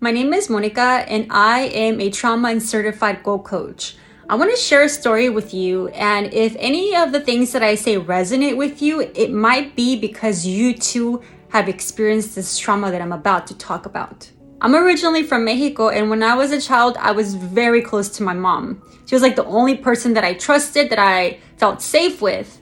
My name is Monica and I am a trauma and certified goal coach. I want to share a story with you, and if any of the things that I say resonate with you, it might be because you too have experienced this trauma that I'm about to talk about. I'm originally from Mexico, and when I was a child, I was very close to my mom. She was like the only person that I trusted, that I felt safe with.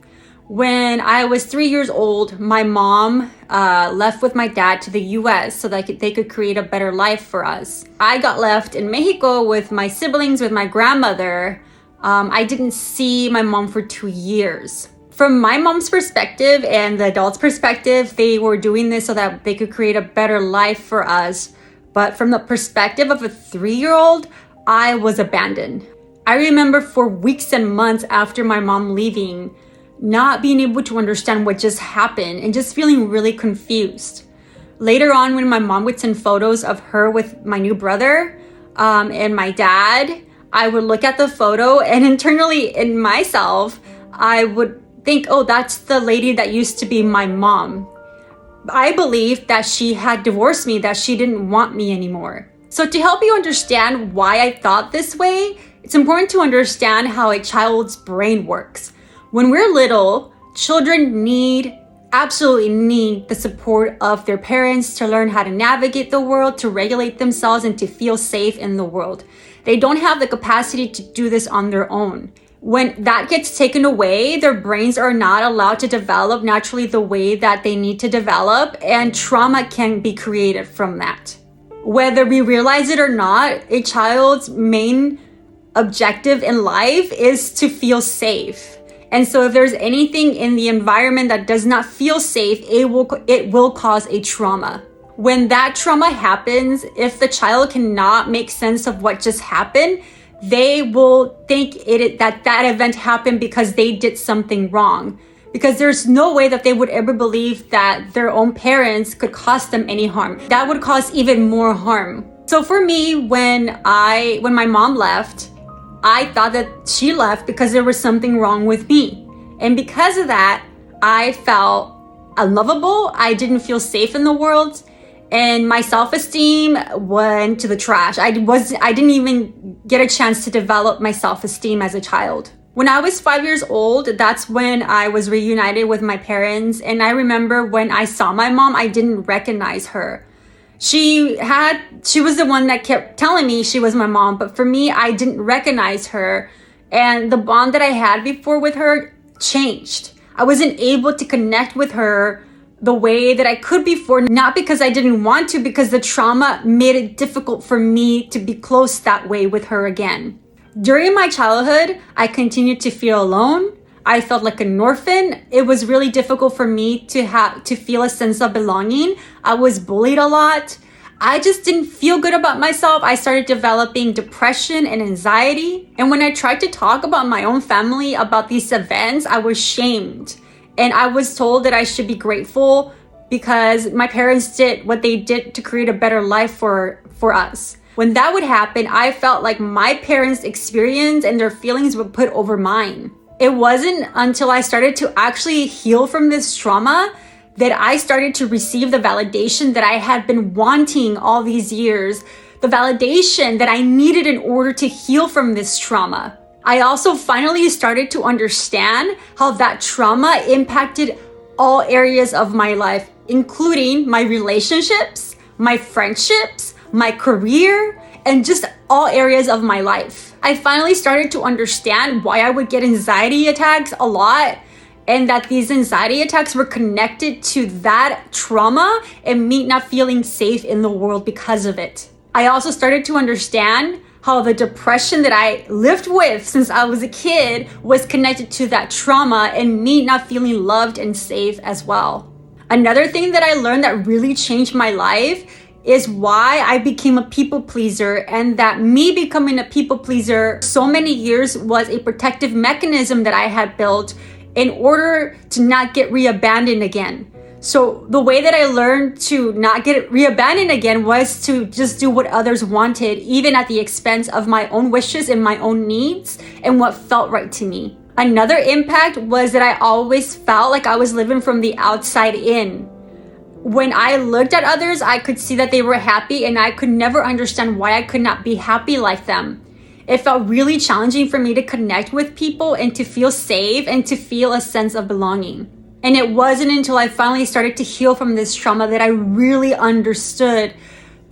When I was 3 years old, my mom left with my dad to the US so that they could create a better life for us. I got left in Mexico with my siblings, with my grandmother. I didn't see my mom for 2 years. From my mom's perspective and the adults' perspective, they were doing this so that they could create a better life for us. But from the perspective of a 3-year-old, I was abandoned. I remember for weeks and months after my mom leaving, not being able to understand what just happened and just feeling really confused. Later on, when my mom would send photos of her with my new brother and my dad, I would look at the photo and internally in myself, I would think, oh, that's the lady that used to be my mom. I believed that she had divorced me, that she didn't want me anymore. So to help you understand why I thought this way, it's important to understand how a child's brain works. When we're little, children absolutely need the support of their parents to learn how to navigate the world, to regulate themselves, and to feel safe in the world. They don't have the capacity to do this on their own. When that gets taken away, their brains are not allowed to develop naturally the way that they need to develop, and trauma can be created from that. Whether we realize it or not, a child's main objective in life is to feel safe. And so if there's anything in the environment that does not feel safe, it will cause a trauma. When that trauma happens, if the child cannot make sense of what just happened, they will think that event happened because they did something wrong. Because there's no way that they would ever believe that their own parents could cause them any harm. That would cause even more harm. So for me, when my mom left, I thought that she left because there was something wrong with me. And because of that, I felt unlovable. I didn't feel safe in the world. And my self-esteem went to the trash. I didn't even get a chance to develop my self-esteem as a child. When I was 5 years old, that's when I was reunited with my parents. And I remember when I saw my mom, I didn't recognize her. She was the one that kept telling me she was my mom, but for me, I didn't recognize her. And the bond that I had before with her changed. I wasn't able to connect with her the way that I could before, not because I didn't want to, because the trauma made it difficult for me to be close that way with her again. During my childhood, I continued to feel alone. I felt like an orphan. It was really difficult for me to feel a sense of belonging. I was bullied a lot. I just didn't feel good about myself. I started developing depression and anxiety. And when I tried to talk about my own family about these events, I was shamed. And I was told that I should be grateful because my parents did what they did to create a better life for us. When that would happen, I felt like my parents' experience and their feelings were put over mine. It wasn't until I started to actually heal from this trauma that I started to receive the validation that I had been wanting all these years, the validation that I needed in order to heal from this trauma. I also finally started to understand how that trauma impacted all areas of my life, including my relationships, my friendships, my career, and just all areas of my life. I finally started to understand why I would get anxiety attacks a lot, and that these anxiety attacks were connected to that trauma and me not feeling safe in the world because of it. I also started to understand how the depression that I lived with since I was a kid was connected to that trauma and me not feeling loved and safe as well. Another thing that I learned that really changed my life is why I became a people pleaser, and that me becoming a people pleaser so many years was a protective mechanism that I had built in order to not get reabandoned again. So the way that I learned to not get reabandoned again was to just do what others wanted, even at the expense of my own wishes and my own needs and what felt right to me. Another impact was that I always felt like I was living from the outside in. When I looked at others, I could see that they were happy, and I could never understand why I could not be happy like them. It felt really challenging for me to connect with people and to feel safe and to feel a sense of belonging. And it wasn't until I finally started to heal from this trauma that I really understood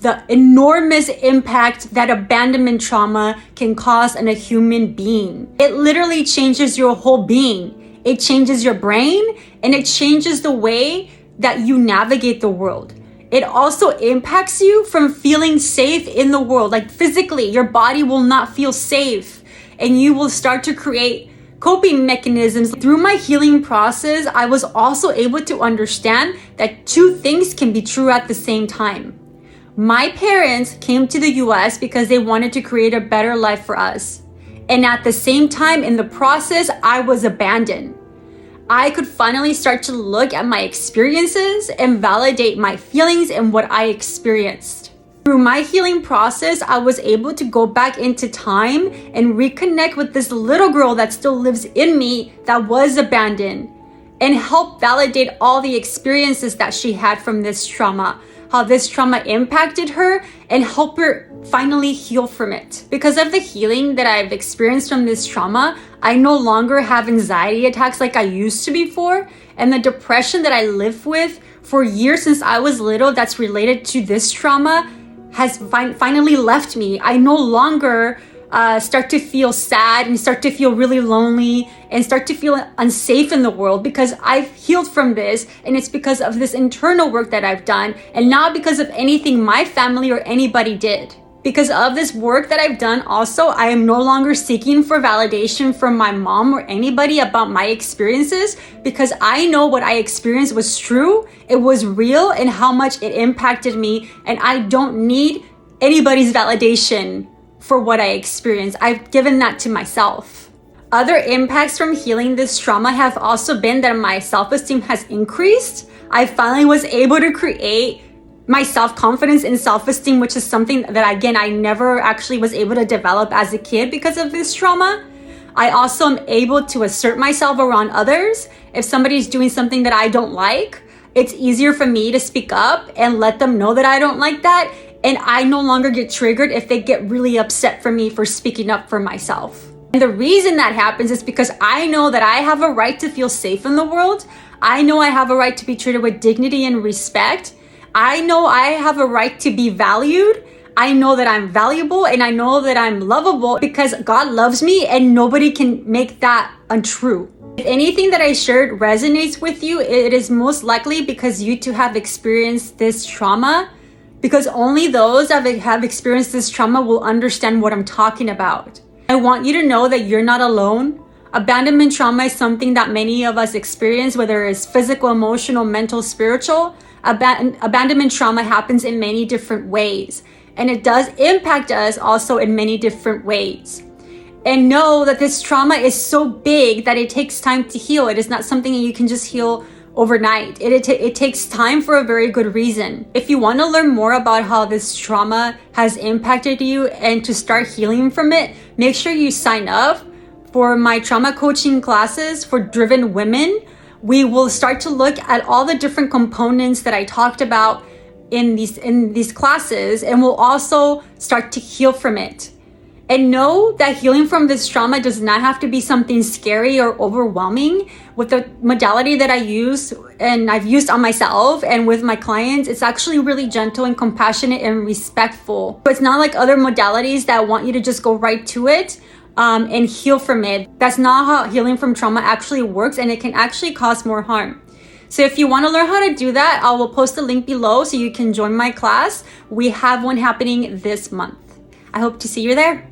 the enormous impact that abandonment trauma can cause on a human being. It literally changes your whole being. It changes your brain, and it changes the way that you navigate the world. It also impacts you from feeling safe in the world. Like physically, your body will not feel safe, and you will start to create coping mechanisms. Through my healing process, I was also able to understand that two things can be true at the same time. My parents came to the US because they wanted to create a better life for us. And at the same time, in the process, I was abandoned. I could finally start to look at my experiences and validate my feelings and what I experienced. Through my healing process, I was able to go back into time and reconnect with this little girl that still lives in me that was abandoned, and help validate all the experiences that she had from this trauma, how this trauma impacted her, and help her finally heal from it. Because of the healing that I've experienced from this trauma, I no longer have anxiety attacks like I used to before, and the depression that I lived with for years since I was little that's related to this trauma has finally left me. I no longer start to feel sad and start to feel really lonely and start to feel unsafe in the world, because I've healed from this, and it's because of this internal work that I've done, and not because of anything my family or anybody did. Because of this work that I've done also, I am no longer seeking for validation from my mom or anybody about my experiences, because I know what I experienced was true, it was real, and how much it impacted me, and I don't need anybody's validation for what I experienced. I've given that to myself. Other impacts from healing this trauma have also been that my self-esteem has increased. I finally was able to create my self-confidence and self-esteem, which is something that, again, I never actually was able to develop as a kid because of this trauma. I also am able to assert myself around others. If somebody's doing something that I don't like, it's easier for me to speak up and let them know that I don't like that. And I no longer get triggered if they get really upset for me for speaking up for myself. And the reason that happens is because I know that I have a right to feel safe in the world. I know I have a right to be treated with dignity and respect. I know I have a right to be valued. I know that I'm valuable, and I know that I'm lovable because God loves me, and nobody can make that untrue. If anything that I shared resonates with you, it is most likely because you too have experienced this trauma, because only those that have experienced this trauma will understand what I'm talking about. I want you to know that you're not alone. Abandonment trauma is something that many of us experience, whether it's physical, emotional, mental, spiritual. Abandonment trauma happens in many different ways, and it does impact us also in many different ways. And know that this trauma is so big that it takes time to heal. It is not something that you can just heal overnight. It takes time for a very good reason. If you want to learn more about how this trauma has impacted you and to start healing from it, make sure you sign up for my trauma coaching classes for driven women. We will start to look at all the different components that I talked about in these classes, and we'll also start to heal from it. And know that healing from this trauma does not have to be something scary or overwhelming. With the modality that I use, and I've used on myself and with my clients, it's actually really gentle and compassionate and respectful. But it's not like other modalities that want you to just go right to it and heal from it. That's not how healing from trauma actually works, and it can actually cause more harm. So if you want to learn how to do that, I will post a link below so you can join my class. We have one happening this month. I hope to see you there.